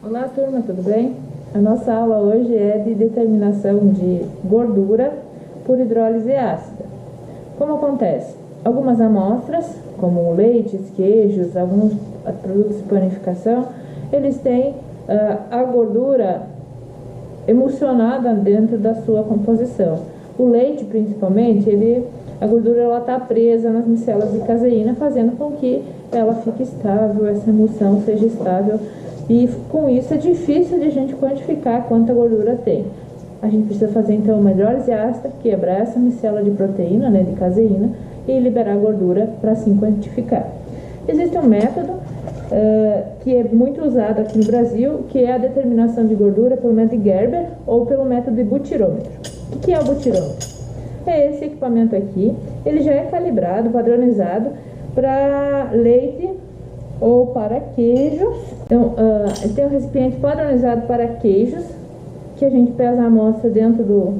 Olá, turma, tudo bem? A nossa aula hoje é de determinação de gordura por hidrólise ácida. Como acontece? Algumas amostras, como leites, queijos, alguns produtos de panificação, eles têm a gordura emulsionada dentro da sua composição. O leite, principalmente, a gordura está presa nas micelas de caseína, fazendo com que ela fique estável, essa emulsão seja estável, e com isso é difícil de a gente quantificar quanta gordura tem. A gente precisa fazer então uma hidrólise ácida, quebrar essa micela de proteína, de caseína, e liberar a gordura para assim quantificar. Existe um método que é muito usado aqui no Brasil, que é a determinação de gordura pelo método de Gerber ou pelo método de butirômetro. O que é o butirômetro? É esse equipamento aqui, ele já é calibrado, padronizado para leite ou para queijos. Então, tem um recipiente padronizado para queijos, que a gente pesa a amostra dentro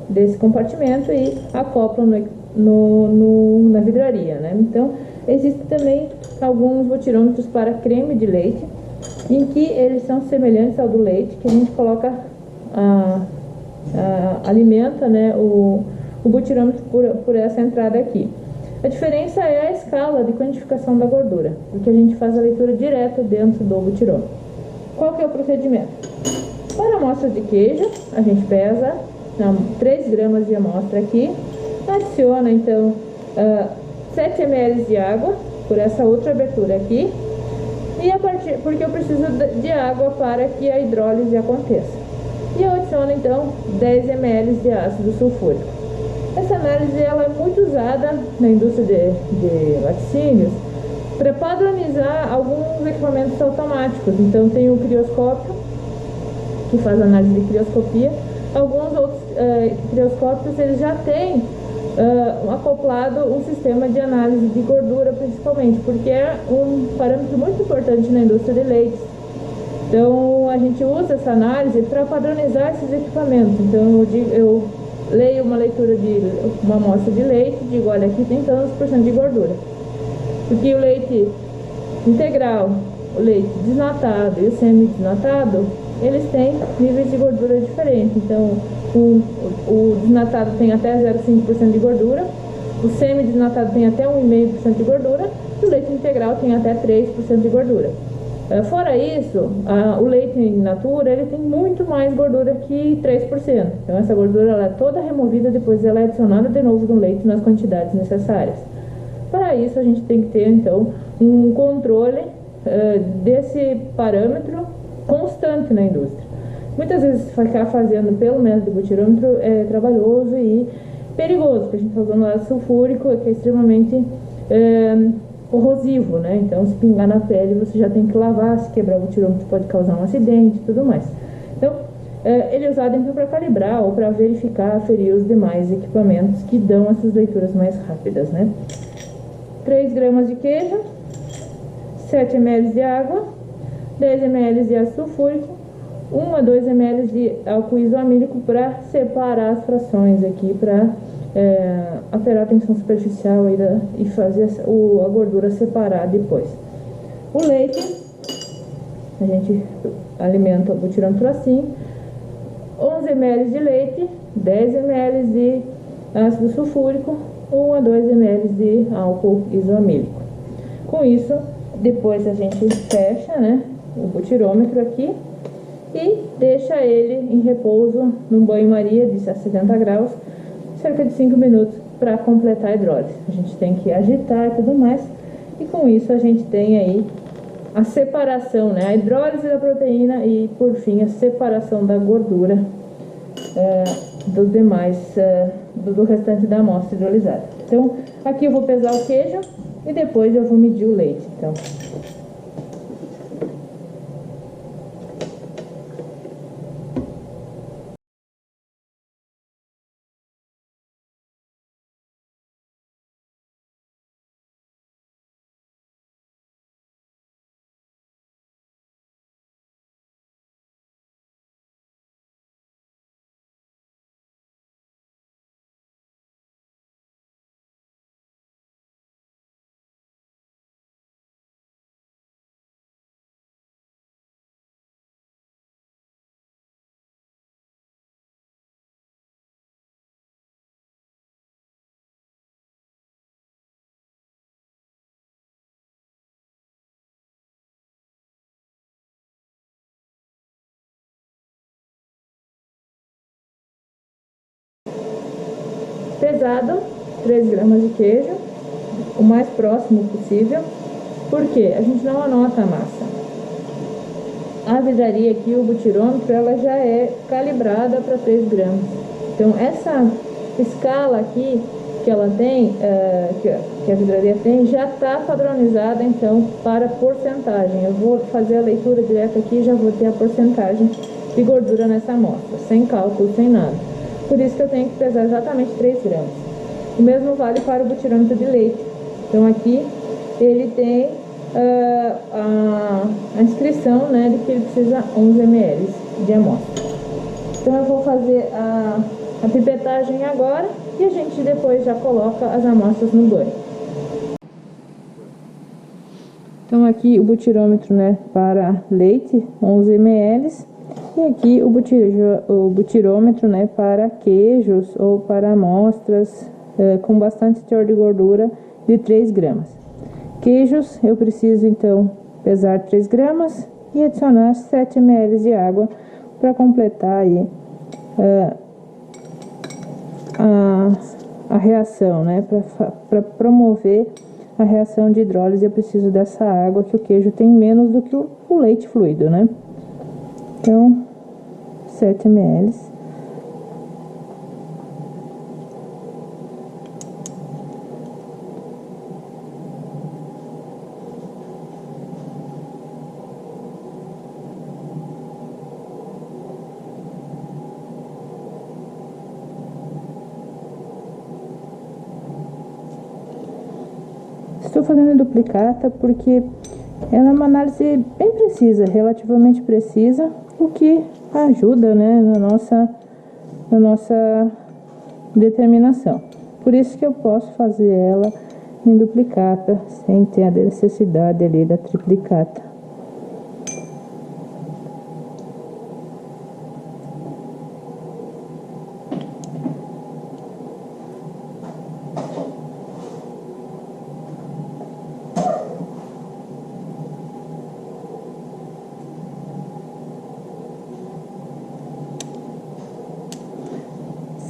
desse compartimento e acopla na vidraria, né? Então, existem também alguns butirômetros para creme de leite, em que eles são semelhantes ao do leite, que a gente coloca, alimenta, né, o butirômetro por essa entrada aqui. A diferença é a escala de quantificação da gordura, porque a gente faz a leitura direta dentro do butirômetro. Qual que é o procedimento? Para amostras de queijo, a gente pesa 3 gramas de amostra aqui, adiciona então 7 ml de água por essa outra abertura aqui, porque eu preciso de água para que a hidrólise aconteça. E eu adiciono então 10 ml de ácido sulfúrico. Essa análise ela é muito usada na indústria de laticínios para padronizar alguns equipamentos automáticos. Então tem o crioscópio, que faz análise de crioscopia. Alguns outros crioscópios eles já têm acoplado um sistema de análise de gordura, principalmente, porque é um parâmetro muito importante na indústria de leites. Então a gente usa essa análise para padronizar esses equipamentos. Então eu leio uma leitura de uma amostra de leite, digo, olha, aqui tem tantos por cento de gordura. Porque o leite integral, o leite desnatado e o semi-desnatado, eles têm níveis de gordura diferentes. Então, o desnatado tem até 0,5% de gordura, o semi-desnatado tem até 1,5% de gordura e o leite integral tem até 3% de gordura. Fora isso, o leite in natura ele tem muito mais gordura que 3%. Então, essa gordura ela é toda removida, depois ela é adicionada de novo no leite nas quantidades necessárias. Para isso, a gente tem que ter, então, um controle desse parâmetro constante na indústria. Muitas vezes ficar fazendo pelo método butirômetro é trabalhoso e perigoso, porque a gente está usando ácido sulfúrico, que é extremamente corrosivo, né? Então, se pingar na pele, você já tem que lavar, se quebrar o butirômetro pode causar um acidente e tudo mais. Então, ele é usado então para calibrar ou para verificar, aferir os demais equipamentos que dão essas leituras mais rápidas, né? 3 gramas de queijo, 7 ml de água, 10 ml de ácido sulfúrico, 1 a 2 ml de álcool isoamílico para separar as frações aqui, para alterar a tensão superficial e fazer a gordura separar depois. O leite, a gente alimenta o butirômetro assim, 11 ml de leite, 10 ml de ácido sulfúrico, 1 a 2 ml de álcool isoamílico. Com isso, depois a gente fecha, né, o butirômetro aqui e deixa ele em repouso num banho-maria de 70 graus, cerca de 5 minutos para completar a hidrólise. A gente tem que agitar e tudo mais, e com isso a gente tem aí a separação, né, a hidrólise da proteína e, por fim, a separação da gordura do demais, do restante da amostra hidrolisada. Então, aqui eu vou pesar o queijo e depois eu vou medir o leite. Então, pesado, 3 gramas de queijo, o mais próximo possível, porque a gente não anota a massa. A vidraria aqui, o butirômetro, ela já é calibrada para 3 gramas. Então, essa escala aqui que ela tem, que a vidraria tem, já está padronizada, então, para porcentagem. Eu vou fazer a leitura direta aqui e já vou ter a porcentagem de gordura nessa amostra, sem cálculo, sem nada. Por isso que eu tenho que pesar exatamente 3 gramas. O mesmo vale para o butirômetro de leite. Então, aqui, ele tem a inscrição, né, de que ele precisa 11 ml de amostra. Então eu vou fazer a pipetagem agora e a gente depois já coloca as amostras no banho. Então aqui o butirômetro, né, para leite, 11 ml, e aqui o butirômetro, né, para queijos ou para amostras com bastante teor de gordura de 3 gramas. Queijos, eu preciso então pesar 3 gramas e adicionar 7 ml de água para completar aí a reação, né? Para promover a reação de hidrólise, eu preciso dessa água, que o queijo tem menos do que o leite fluido, né? Então, 7 ml. Estou fazendo em duplicata porque ela é uma análise bem precisa, relativamente precisa, o que ajuda, né, na nossa determinação. Por isso que eu posso fazer ela em duplicata, sem ter a necessidade ali da triplicata.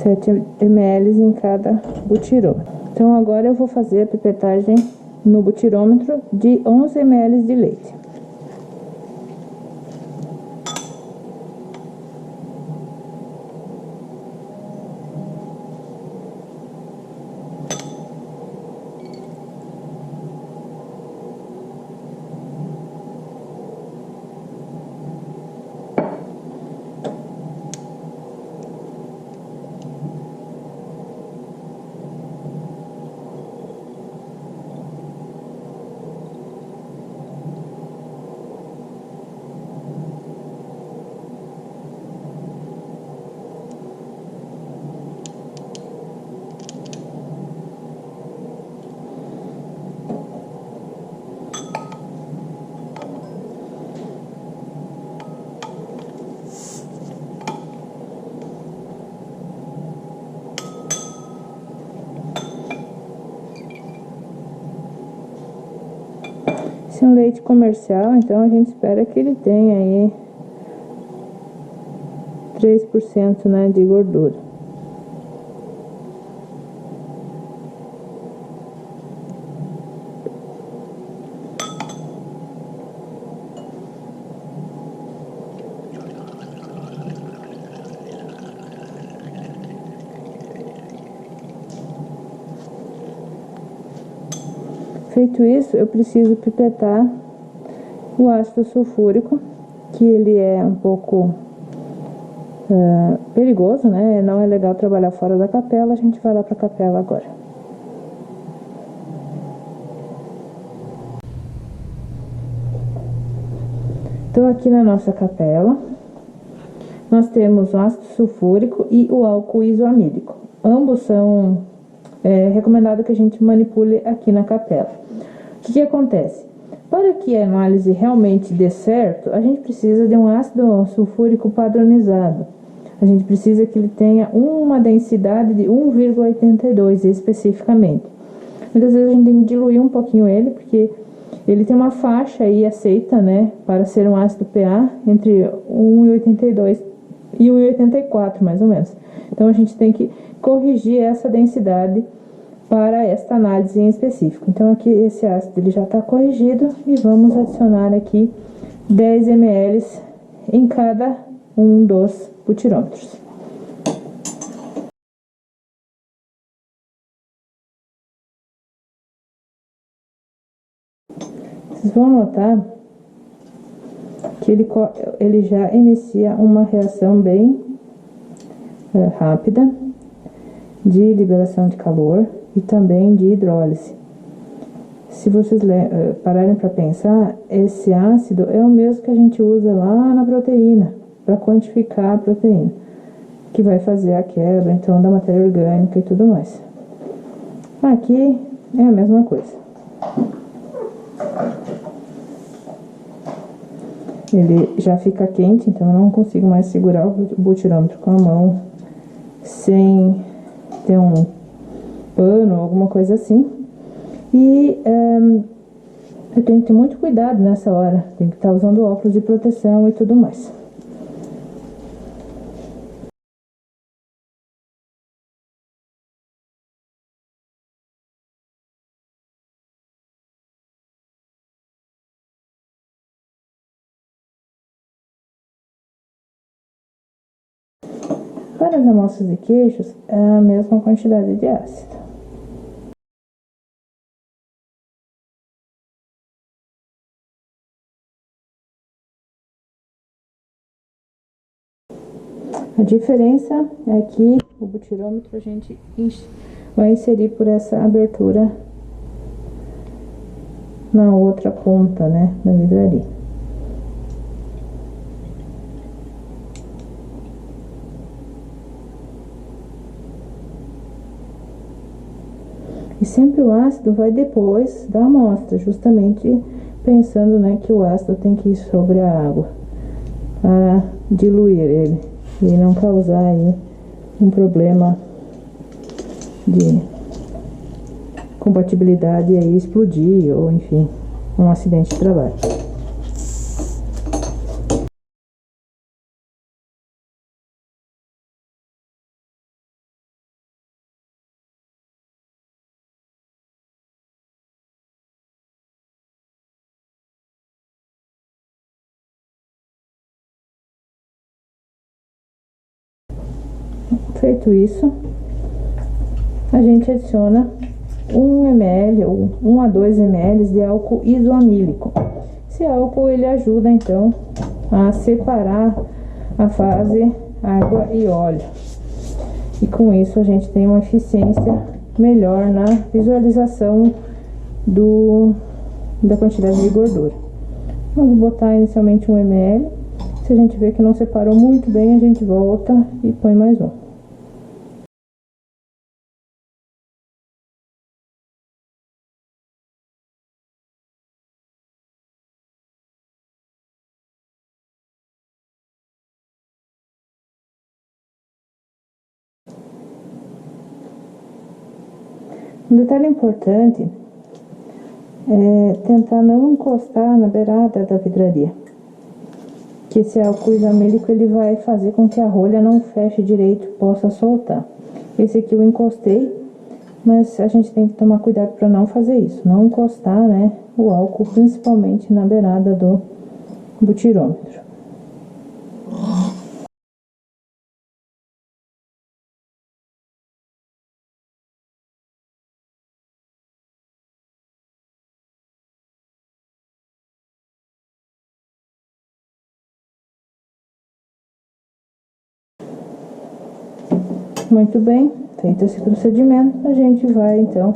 Sete ml em cada butirômetro. Então agora eu vou fazer a pipetagem no butirômetro de 11 ml de leite. Esse é um leite comercial, então a gente espera que ele tenha aí 3%, né, de gordura. Feito isso, eu preciso pipetar o ácido sulfúrico, que ele é um pouco perigoso, né? Não é legal trabalhar fora da capela, a gente vai lá para a capela agora. Então aqui na nossa capela, nós temos o ácido sulfúrico e o álcool isoamílico. Ambos são recomendado que a gente manipule aqui na capela. O que acontece? Para que a análise realmente dê certo, a gente precisa de um ácido sulfúrico padronizado. A gente precisa que ele tenha uma densidade de 1,82 especificamente. Muitas vezes a gente tem que diluir um pouquinho ele, porque ele tem uma faixa aí aceita, né, para ser um ácido PA entre 1,82 e 1,84 mais ou menos. Então a gente tem que corrigir essa densidade para esta análise em específico. Então aqui esse ácido ele já está corrigido e vamos adicionar aqui 10 ml em cada um dos butirômetros. Vocês vão notar que ele já inicia uma reação bem rápida de liberação de calor e também de hidrólise. Se vocês pararem para pensar, esse ácido é o mesmo que a gente usa lá na proteína, para quantificar a proteína, que vai fazer a quebra, então, da matéria orgânica e tudo mais. Aqui é a mesma coisa. Ele já fica quente, então eu não consigo mais segurar o butirômetro com a mão sem ter um pano, alguma coisa assim. E eu tenho que ter muito cuidado nessa hora, tenho que estar usando óculos de proteção e tudo mais. Para as amostras de queixos, é a mesma quantidade de ácido. A diferença é que o butirômetro a gente vai inserir por essa abertura na outra ponta, né, da vidraria. E sempre o ácido vai depois da amostra, justamente pensando, né, que o ácido tem que ir sobre a água para diluir ele e não causar aí um problema de compatibilidade e aí explodir ou enfim, um acidente de trabalho. Feito isso, a gente adiciona 1 ml ou 1 a 2 ml de álcool isoamílico. Esse álcool ele ajuda então a separar a fase água e óleo. E com isso a gente tem uma eficiência melhor na visualização da quantidade de gordura. Vamos botar inicialmente 1 ml. Se a gente ver que não separou muito bem, a gente volta e põe mais um. Um detalhe importante é tentar não encostar na beirada da vidraria, que esse álcool isomílico ele vai fazer com que a rolha não feche direito, possa soltar. Esse aqui eu encostei, mas a gente tem que tomar cuidado para não fazer isso, não encostar, né, o álcool principalmente na beirada do butirômetro. Muito bem, feito esse procedimento, a gente vai então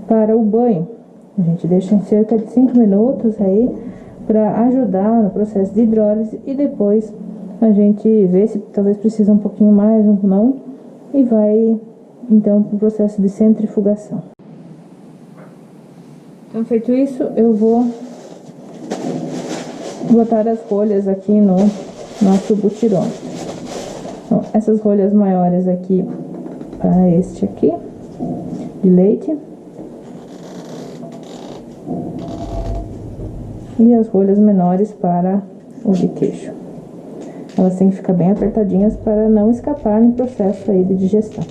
para o banho. A gente deixa em cerca de 5 minutos aí para ajudar no processo de hidrólise e depois a gente vê se talvez precisa um pouquinho mais ou não e vai então para o processo de centrifugação. Então, feito isso, eu vou botar as rolhas aqui no nosso butirômetro. Então, essas rolhas maiores aqui para este aqui de leite e as rolhas menores para o de queijo. Elas têm que ficar bem apertadinhas para não escapar no processo aí de digestão.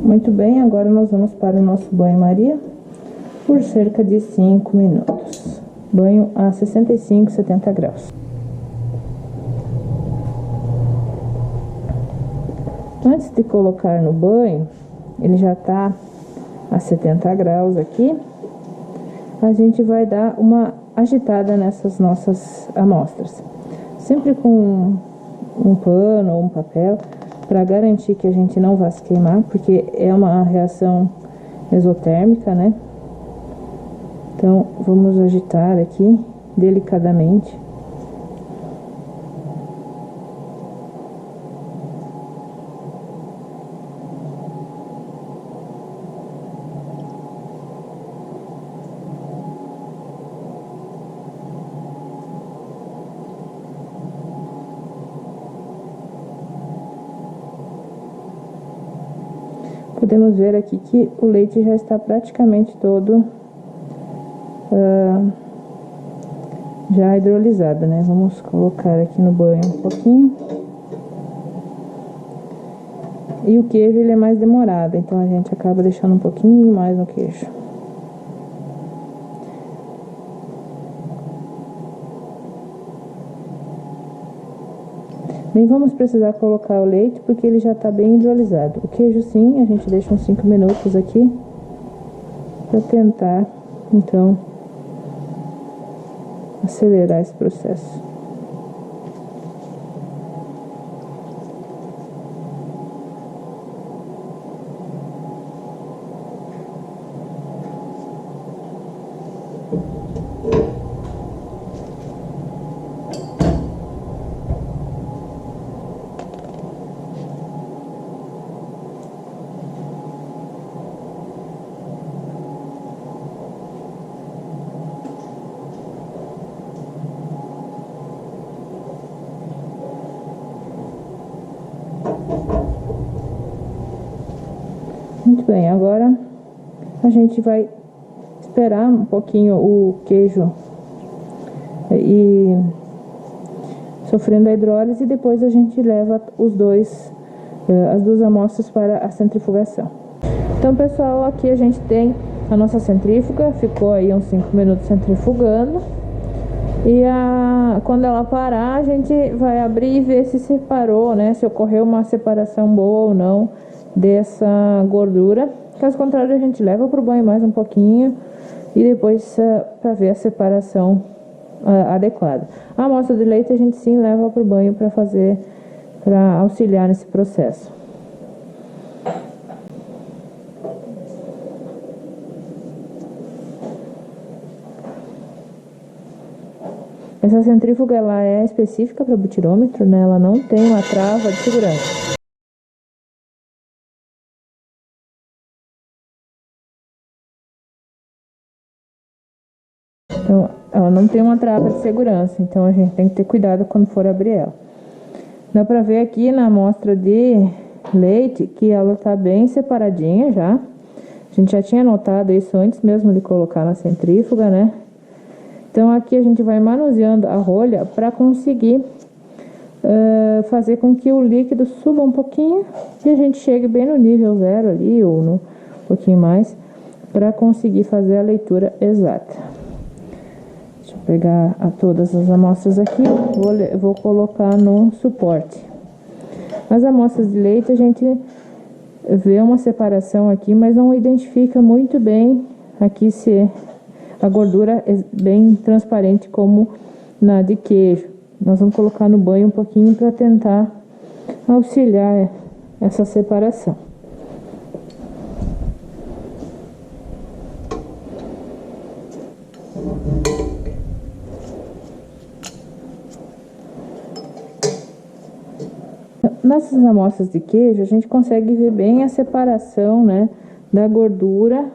Muito bem, agora nós vamos para o nosso banho-maria por cerca de 5 minutos. Banho a 65, 70 graus. Antes de colocar no banho, ele já está a 70 graus aqui. A gente vai dar uma agitada nessas nossas amostras. Sempre com um pano ou um papel, para garantir que a gente não vá se queimar, porque é uma reação exotérmica, né? Então, vamos agitar aqui delicadamente. Podemos ver aqui que o leite já está praticamente todo já hidrolisado, né? Vamos colocar aqui no banho um pouquinho. E o queijo, ele é mais demorado, então a gente acaba deixando um pouquinho mais no queijo. Nem vamos precisar colocar o leite, porque ele já está bem hidrolisado. O queijo, sim, a gente deixa uns 5 minutos aqui, para tentar, então, acelerar esse processo. Muito bem, agora a gente vai esperar um pouquinho o queijo e sofrendo a hidrólise, e depois a gente leva as duas amostras para a centrifugação. Então, pessoal, aqui a gente tem a nossa centrífuga, ficou aí uns 5 minutos centrifugando. E quando ela parar, a gente vai abrir e ver se separou, né? Se ocorreu uma separação boa ou não dessa gordura. Caso contrário, a gente leva para o banho mais um pouquinho e depois para ver a separação adequada. A amostra de leite a gente sim leva para o banho para auxiliar nesse processo. Essa centrífuga, ela é específica para butirômetro, né? Ela não tem uma trava de segurança. Então, ela não tem uma trava de segurança, então a gente tem que ter cuidado quando for abrir ela. Dá pra ver aqui na amostra de leite que ela tá bem separadinha já. A gente já tinha notado isso antes mesmo de colocar na centrífuga, né? Então aqui a gente vai manuseando a rolha para conseguir fazer com que o líquido suba um pouquinho e a gente chegue bem no nível 0 ali, ou um pouquinho mais, para conseguir fazer a leitura exata. Deixa eu pegar todas as amostras aqui, vou colocar no suporte. As amostras de leite a gente vê uma separação aqui, mas não identifica muito bem aqui se a gordura é bem transparente como na de queijo. Nós vamos colocar no banho um pouquinho para tentar auxiliar essa separação. Nessas amostras de queijo, a gente consegue ver bem a separação, né, da gordura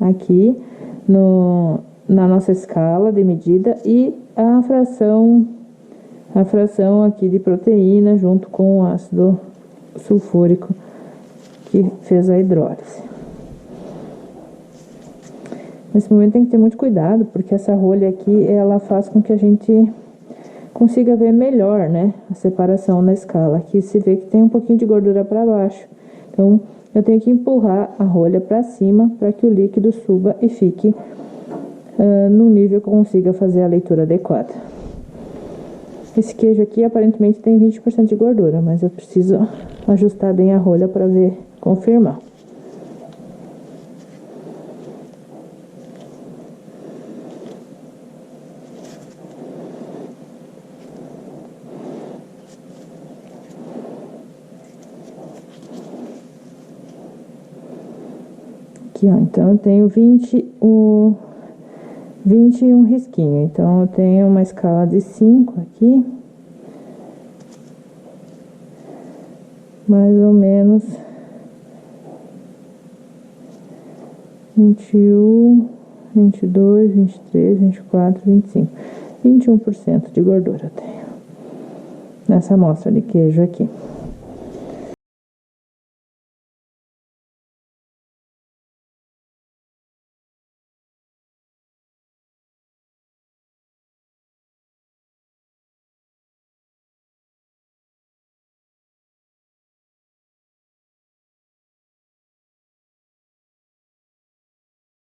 aqui na nossa escala de medida e a fração aqui de proteína junto com o ácido sulfúrico que fez a hidrólise. Nesse momento tem que ter muito cuidado, porque essa rolha aqui, ela faz com que a gente consiga ver melhor, né, a separação na escala. Aqui se vê que tem um pouquinho de gordura para baixo. Então, eu tenho que empurrar a rolha para cima para que o líquido suba e fique no nível que eu consiga fazer a leitura adequada. Esse queijo aqui aparentemente tem 20% de gordura, mas eu preciso ajustar bem a rolha para ver, confirmar. Aqui, ó, então eu tenho 21 risquinho, então eu tenho uma escala de 5 aqui, mais ou menos 21, 22, 23, 24, 25, 21% de gordura eu tenho nessa amostra de queijo aqui.